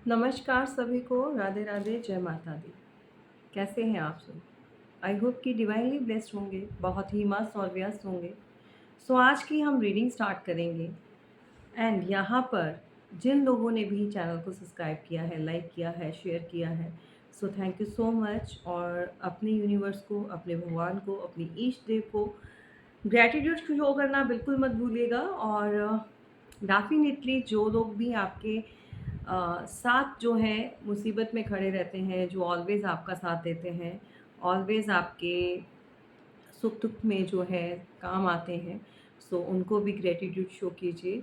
नमस्कार सभी को, राधे राधे, जय माता दी। कैसे हैं आप सब? आई होप कि डिवाइनली ब्लेस्ड होंगे, बहुत ही मस्त और व्यस्त होंगे। सो आज की हम रीडिंग स्टार्ट करेंगे। एंड यहाँ पर जिन लोगों ने भी चैनल को सब्सक्राइब किया है, लाइक किया है, शेयर किया है, so thank you so much. और अपने यूनिवर्स को, अपने भगवान को, अपनी ईष्ट देव को ग्रैटिट्यूड शो करना बिल्कुल मत भूलिएगा। और डेफिनेटली जो लोग भी आपके साथ जो है मुसीबत में खड़े रहते हैं, जो ऑलवेज़ आपका साथ देते हैं, ऑलवेज़ आपके सुख दुख में जो है काम आते हैं, सो उनको भी ग्रेटिट्यूड शो कीजिए।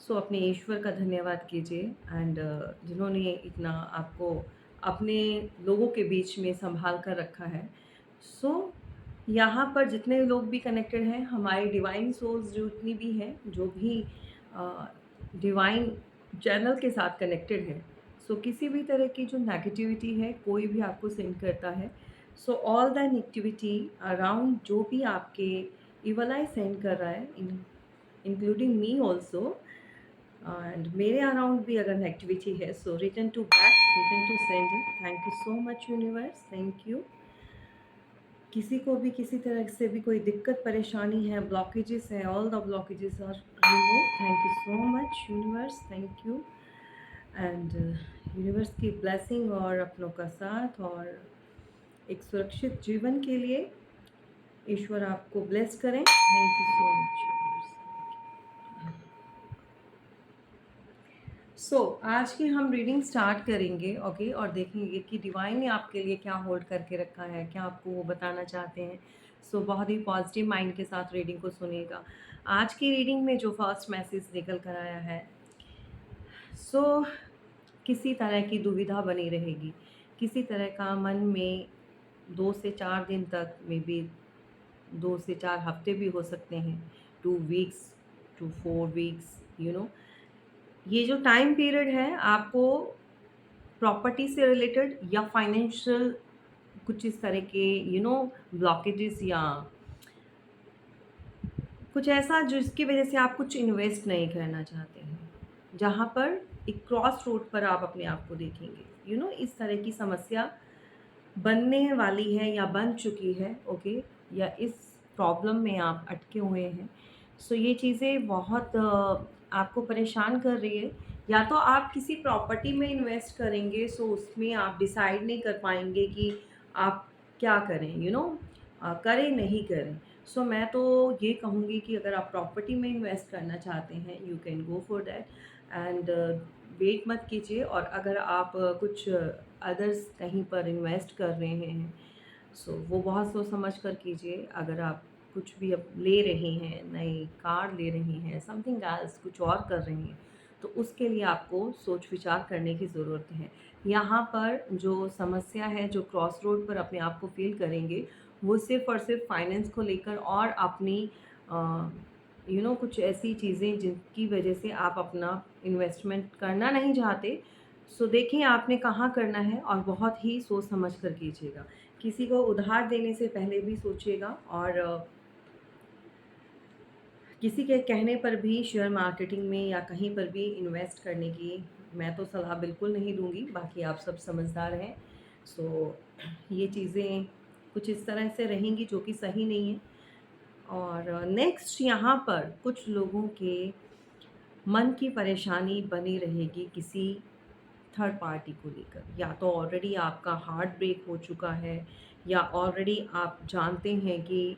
सो अपने ईश्वर का धन्यवाद कीजिए। एंड जिन्होंने इतना आपको अपने लोगों के बीच में संभाल कर रखा है। सो यहाँ पर जितने लोग भी कनेक्टेड हैं, हमारे डिवाइन सोल्स जितनी भी हैं, जो भी डिवाइन चैनल के साथ कनेक्टेड है, सो किसी भी तरह की जो नेगेटिविटी है, कोई भी आपको सेंड करता है, so all the negativity around जो भी आपके इवल आई सेंड कर रहा है, इंक्लूडिंग मी ऑल्सो, एंड मेरे अराउंड भी अगर नेगेटिविटी है, so return to back, return to send. Thank you so much universe, thank you. किसी को भी किसी तरह से भी कोई दिक्कत परेशानी है, ब्लॉकेजेस है, all the blockages are remove. Thank you so much universe, thank you. And universe की ब्लेसिंग और अपनों का साथ और एक सुरक्षित जीवन के लिए ईश्वर आपको ब्लेस करें। Thank you so much. So आज की हम रीडिंग स्टार्ट करेंगे, ओके, और देखेंगे कि डिवाइन ने आपके लिए क्या होल्ड करके रखा है, क्या आपको वो बताना चाहते हैं। सो बहुत ही पॉजिटिव माइंड के साथ रीडिंग को सुनिएगा। आज की रीडिंग में जो फर्स्ट मैसेज निकल कर आया है, सो किसी तरह की दुविधा बनी रहेगी, किसी तरह का मन में 2 से 4 दिन तक, मे बी 2 से 4 हफ्ते भी हो सकते हैं, 2 वीक्स टू 4 वीक्स, ये जो टाइम पीरियड है आपको प्रॉपर्टी से रिलेटेड या फाइनेंशियल कुछ इस तरह के ब्लॉकेजेस या कुछ ऐसा जिसकी वजह से आप कुछ इन्वेस्ट नहीं करना चाहते हैं, जहाँ पर एक क्रॉस रोड पर आप अपने आप को देखेंगे। इस तरह की समस्या बनने वाली है या बन चुकी है, ओके, या इस प्रॉब्लम में आप अटके हुए हैं। सो ये चीज़ें बहुत आपको परेशान कर रही है। या तो आप किसी प्रॉपर्टी में इन्वेस्ट करेंगे, सो उसमें आप डिसाइड नहीं कर पाएंगे कि आप क्या करें, करें नहीं करें। सो मैं तो ये कहूँगी कि अगर आप प्रॉपर्टी में इन्वेस्ट करना चाहते हैं, you can go for that. And wait मत कीजिए। और अगर आप कुछ अदर्स कहीं पर इन्वेस्ट कर रहे हैं, सो वो बहुत सोच समझ कर कीजिए। अगर आप कुछ भी अब ले रहे हैं, नई कार ले रहे हैं, समथिंग एल्स कुछ और कर रहे हैं, तो उसके लिए आपको सोच विचार करने की ज़रूरत है। यहाँ पर जो समस्या है, जो क्रॉस रोड पर अपने आप को फील करेंगे, वो सिर्फ़ और सिर्फ फाइनेंस को लेकर और अपनी कुछ ऐसी चीज़ें जिनकी वजह से आप अपना इन्वेस्टमेंट करना नहीं चाहते। सो देखिए आपने कहाँ करना है और बहुत ही सोच समझ कर कीजिएगा। किसी को उधार देने से पहले भी सोचिएगा। और किसी के कहने पर भी शेयर मार्केटिंग में या कहीं पर भी इन्वेस्ट करने की मैं तो सलाह बिल्कुल नहीं दूंगी। बाकी आप सब समझदार हैं। सो ये चीज़ें कुछ इस तरह से रहेंगी जो कि सही नहीं है। और नेक्स्ट यहाँ पर कुछ लोगों के मन की परेशानी बनी रहेगी किसी थर्ड पार्टी को लेकर। या तो ऑलरेडी आपका हार्ट ब्रेक हो चुका है, या ऑलरेडी आप जानते हैं कि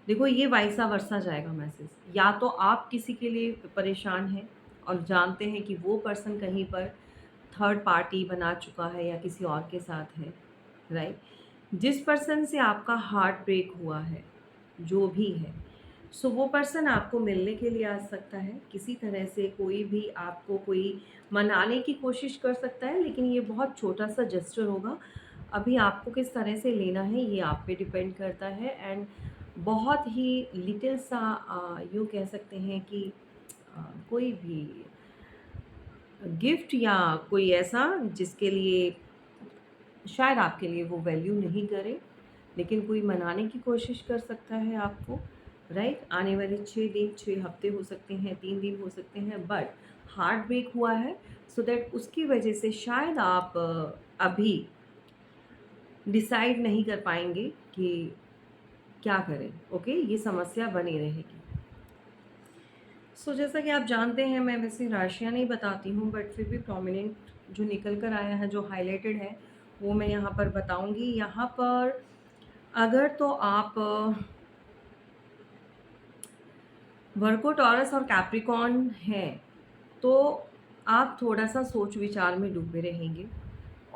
देखो ये वाइसा वर्सा जाएगा मैसेज। या तो आप किसी के लिए परेशान हैं और जानते हैं कि वो पर्सन कहीं पर थर्ड पार्टी बना चुका है या किसी और के साथ है, राइट। जिस पर्सन से आपका हार्ट ब्रेक हुआ है, जो भी है, सो वो पर्सन आपको मिलने के लिए आ सकता है। किसी तरह से कोई भी आपको कोई मनाने की कोशिश कर सकता है, लेकिन ये बहुत छोटा सा जेस्चर होगा। अभी आपको किस तरह से लेना है ये आप पे डिपेंड करता है। एंड बहुत ही लिटिल सा यूँ कह सकते हैं कि कोई भी गिफ्ट या कोई ऐसा जिसके लिए शायद आपके लिए वो वैल्यू नहीं करे, लेकिन कोई मनाने की कोशिश कर सकता है आपको, राइट। आने वाले 6 दिन, 6 हफ्ते हो सकते हैं, 3 दिन हो सकते हैं, बट हार्ट ब्रेक हुआ है सो दैट उसकी वजह से शायद आप अभी डिसाइड नहीं कर पाएंगे कि क्या करें। ओके, ये समस्या बनी रहेगी। जैसा कि आप जानते हैं, मैं वैसे राशियाँ नहीं बताती हूँ, बट फिर भी प्रोमिनेंट जो निकल कर आया है, जो हाईलाइटेड है, वो मैं यहाँ पर बताऊँगी। यहाँ पर अगर तो आप वर्गो, टॉरस और कैप्रिकॉर्न हैं, तो आप थोड़ा-सा सोच विचार में डूबे रहेंगे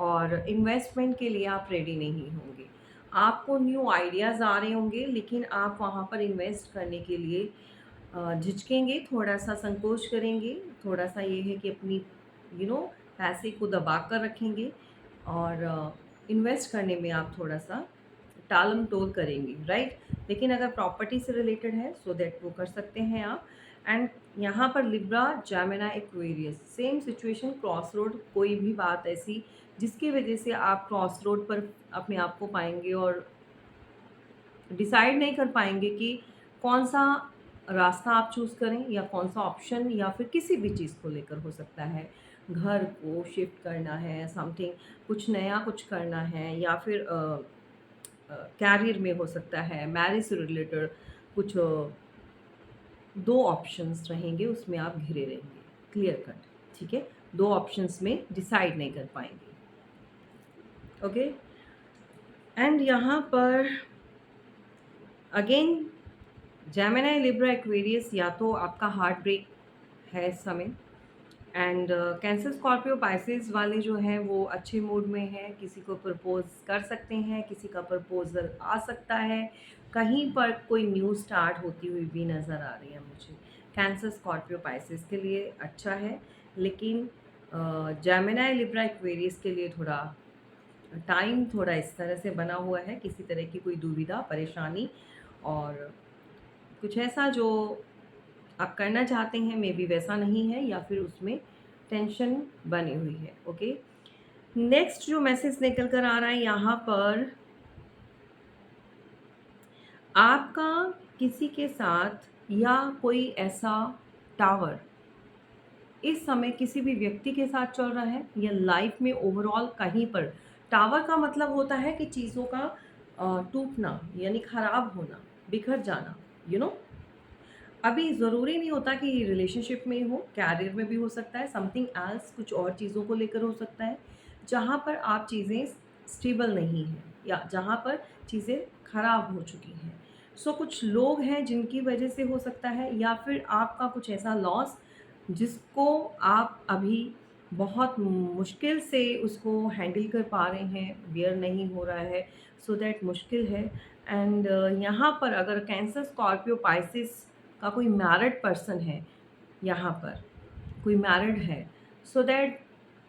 और इन्वेस्टमेंट के लिए आप रेडी नहीं होंगे। आपको न्यू आइडियाज़ आ रहे होंगे, लेकिन आप वहाँ पर इन्वेस्ट करने के लिए झिझकेंगे, थोड़ा-सा संकोच करेंगे, थोड़ा-सा ये है कि अपनी पैसे को दबा कर रखेंगे और इन्वेस्ट करने में आप थोड़ा-सा टालम-टोल करेंगे, राइट? लेकिन अगर प्रॉपर्टी से रिलेटेड है, सो दैट वो कर सकते हैं आप। एंड यहाँ पर Libra, Gemini, Aquarius, same situation, cross road, कोई भी बात ऐसी जिसकी वजह से आप क्रॉस रोड पर अपने आप को पाएँगे और डिसाइड नहीं कर पाएँगे कि कौन-सा रास्ता आप चूज़ करें या कौन-सा ऑप्शन, या फिर किसी भी चीज़ को लेकर हो सकता है। घर को शिफ्ट करना है, समथिंग कुछ नया कुछ करना है, या फिर कैरियर में हो सकता है, मैरिज से रिलेटेड कुछ 2 ऑप्शंस रहेंगे, उसमें आप घिरे रहेंगे, क्लियर कट, ठीक है? 2 ऑप्शंस में डिसाइड नहीं कर पाएँगे, ओके? एंड यहाँ पर अगेन जेमिनी, लिब्रा, एक्वेरियस, या तो आपका हार्ट ब्रेक है इस समय। एंड कैंसर, स्कॉर्पियो, पाइसेस वाले जो हैं वो अच्छे मूड में हैं, किसी को प्रपोज कर सकते हैं, किसी का प्रपोजल आ सकता है, कहीं पर कोई न्यूज़ स्टार्ट होती हुई भी नज़र आ रही है मुझे। कैंसर, स्कॉर्पियो, पाइसेस के लिए अच्छा है, लेकिन जेमिनी, लिब्रा, एक्वेरियस के लिए थोड़ा टाइम थोड़ा इस तरह से बना हुआ है, किसी तरह की कोई दुविधा, परेशानी और कुछ ऐसा जो आप करना चाहते हैं, मे बी वैसा नहीं है, या फिर उसमें टेंशन बनी हुई है, ओके? नेक्स्ट जो मैसेज निकल कर आ रहा है यहाँ पर, आपका किसी के साथ या कोई ऐसा टावर इस समय किसी भी व्यक्ति के साथ चल रहा है, या लाइफ में ओवरऑल कहीं पर। टावर का मतलब होता है कि चीज़ों का टूटना, यानी खराब होना, बिखर जाना, यू नो अभी ज़रूरी नहीं होता कि रिलेशनशिप में ही हो, कैरियर में भी हो सकता है, समथिंग एल्स, कुछ और चीज़ों को लेकर हो सकता है, जहाँ पर आप चीज़ें स्टेबल नहीं हैं या जहाँ पर चीज़ें खराब हो चुकी हैं। कुछ लोग हैं जिनकी वजह से हो सकता है, या फिर आपका कुछ ऐसा लॉस जिसको आप अभी बहुत मुश्किल से उसको हैंडल कर पा रहे हैं, बियर नहीं हो रहा है, सो दैट मुश्किल है। एंड यहाँ पर अगर कैंसर, स्कॉर्पियो, पाइसेस का कोई मैरिड पर्सन है, यहाँ पर कोई मैरिड है, सो दैट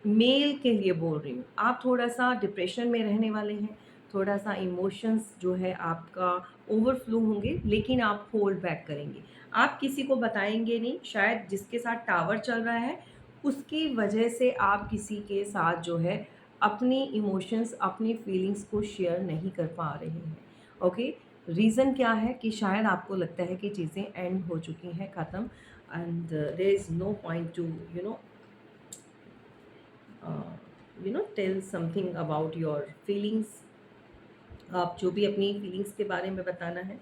मेल के लिए बोल रही हूँ, आप थोड़ा-सा डिप्रेशन में रहने वाले हैं, थोड़ा-सा इमोशंस जो है आपका ओवरफ्लो होंगे, लेकिन आप होल्ड बैक करेंगे। आप किसी को बताएँगे नहीं, शायद जिसके साथ टावर चल रहा है, उसकी वजह से आप किसी के साथ जो है अपनी इमोशंस, अपनी फीलिंग्स को शेयर नहीं कर पा रहे हैं, ओके? रीज़न क्या है कि शायद आपको लगता है कि चीज़ें एंड हो चुकी हैं, ख़त्म, and there is no point to tell something about your feelings, आप जो भी अपनी फीलिंग्स के बारे में बताना है।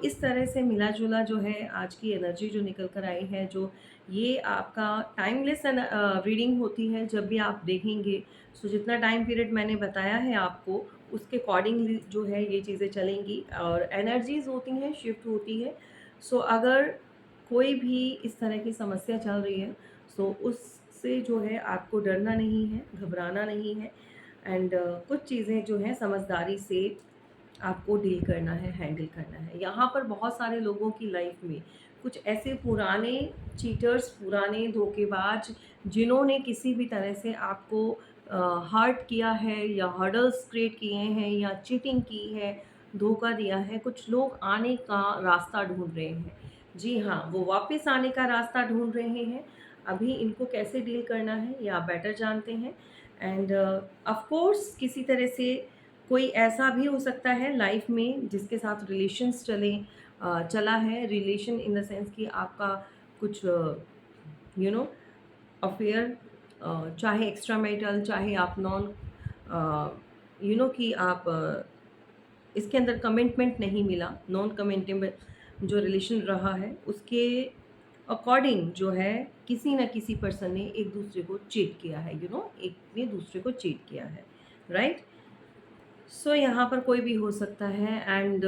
इस तरह से मिला-जुला जो है आज की एनर्जी जो निकल कर आई है, जो ये आपका टाइमलेस रीडिंग होती है, जब भी आप देखेंगे, जितना टाइम पीरियड मैंने बताया है आपको, उसके अकॉर्डिंगली जो है ये चीज़ें चलेंगी और एनर्जीज़ होती हैं, शिफ्ट होती है। अगर कोई भी इस तरह की समस्या चल रही है, उससे जो है आपको डरना नहीं है, घबराना नहीं है, एंड कुछ चीज़ें जो हैं समझदारी से आपको डील करना है, हैंडल करना है। यहाँ पर बहुत सारे लोगों की लाइफ में कुछ ऐसे पुराने चीटर्स, पुराने धोखेबाज, जिन्होंने किसी भी तरह से आपको हर्ट किया है या हर्डल्स क्रिएट किए हैं या चीटिंग की है, धोखा दिया है, कुछ लोग आने का रास्ता ढूँढ रहे हैं। जी हाँ, वो वापस आने का रास्ता ढूँढ रहे हैं। अभी इनको कैसे डील करना है ये आप बेटर जानते हैं। एंड ऑफ कोर्स किसी तरह से कोई ऐसा भी हो सकता है लाइफ में जिसके साथ रिलेशंस चला है, रिलेशन इन द सेंस कि आपका कुछ अफेयर चाहे एक्स्ट्रा मैरिटल, चाहे आप नॉन कि आप इसके अंदर कमिटमेंट नहीं मिला, नॉन कमिटेबल जो रिलेशन रहा है उसके अकॉर्डिंग जो है किसी न किसी पर्सन ने एक दूसरे को चीट किया है, एक ने दूसरे को चीट किया है, राइट। सो यहाँ पर कोई भी हो सकता है एंड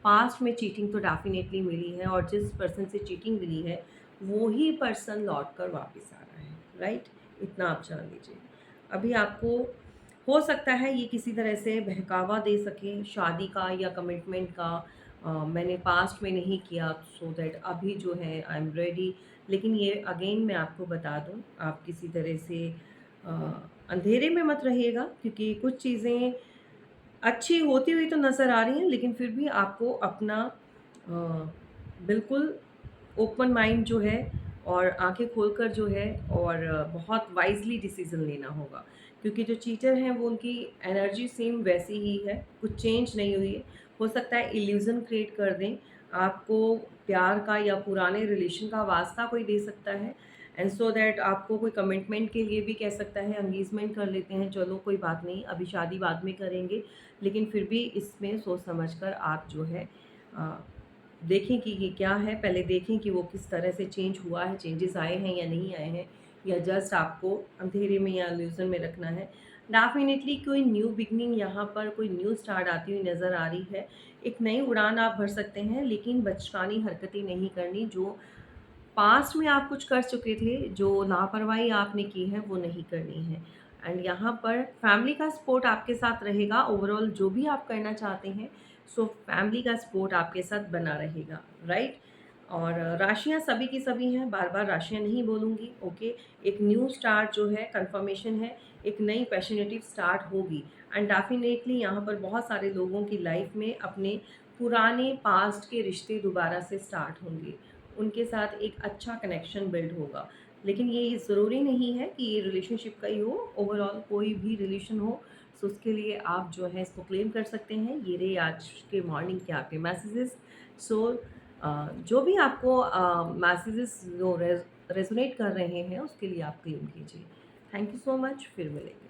पास्ट में चीटिंग तो डेफिनेटली मिली है, और जिस पर्सन से चीटिंग मिली है वो ही पर्सन लौट कर वापस आ रहा है, राइट। इतना आप जान लीजिए। अभी आपको हो सकता है ये किसी तरह से बहकावा दे सके शादी का या कमिटमेंट का, मैंने पास्ट में नहीं किया सो दैट अभी जो है आई एम रेडी। लेकिन ये अगेन मैं आपको बता दूं, आप किसी तरह से अ, अंधेरे में मत रहिएगा, क्योंकि कुछ चीज़ें अच्छी होती हुई तो नज़र आ रही हैं, लेकिन फिर भी आपको अपना बिल्कुल ओपन माइंड जो है और आंखें खोलकर जो है और बहुत वाइजली डिसीजन लेना होगा, क्योंकि जो चीटर हैं वो उनकी एनर्जी सेम वैसी ही है, कुछ चेंज नहीं हुई है। हो सकता है इल्यूज़न क्रिएट कर दें आपको प्यार का, या पुराने रिलेशन का वास्ता कोई दे सकता है, एंड सो दैट आपको कोई कमिटमेंट के लिए भी कह सकता है, एंगेजमेंट कर लेते हैं, चलो कोई बात नहीं अभी शादी बाद में करेंगे। लेकिन फिर भी इसमें सोच समझ कर आप जो है अ, देखें कि ये क्या है, पहले देखें कि वो किस तरह से चेंज हुआ है, चेंजेस आए हैं या नहीं आए हैं, या जस्ट आपको अंधेरे में या इल्यूजन में रखना है। डेफिनेटली कोई न्यू बिगनिंग, यहाँ पर कोई न्यू स्टार्ट आती हुई नज़र आ रही है। एक नई उड़ान आप भर सकते हैं, लेकिन बचकानी हरकतें नहीं करनी। जो पास्ट में आप कुछ कर चुके थे, जो लापरवाही आपने की है वो नहीं करनी है। एंड यहाँ पर फैमिली का सपोर्ट आपके साथ रहेगा, ओवरऑल जो भी आप करना चाहते हैं, सो फैमिली का सपोर्ट आपके साथ बना रहेगा, राइट। और राशियाँ सभी की सभी हैं, बार बार राशियाँ नहीं बोलूँगी, ओके। एक न्यू स्टार्ट जो है कन्फर्मेशन है, एक नई पैशनेटिव स्टार्ट होगी। एंड डेफिनेटली यहाँ पर बहुत सारे लोगों की लाइफ में अपने पुराने पास्ट के रिश्ते दोबारा से स्टार्ट होंगे, उनके साथ एक अच्छा कनेक्शन बिल्ड होगा। लेकिन ये ज़रूरी नहीं है कि ये रिलेशनशिप का ही हो, ओवरऑल कोई भी रिलेशन हो, सो उसके लिए आप जो है इसको क्लेम कर सकते हैं। ये रहे आज के मॉर्निंग के आपके मैसेजेस। सो जो भी आपको मैसेजेस जो रेजोनेट कर रहे हैं उसके लिए आप क्लेम कीजिए। थैंक यू सो मच, फिर मिलेंगे।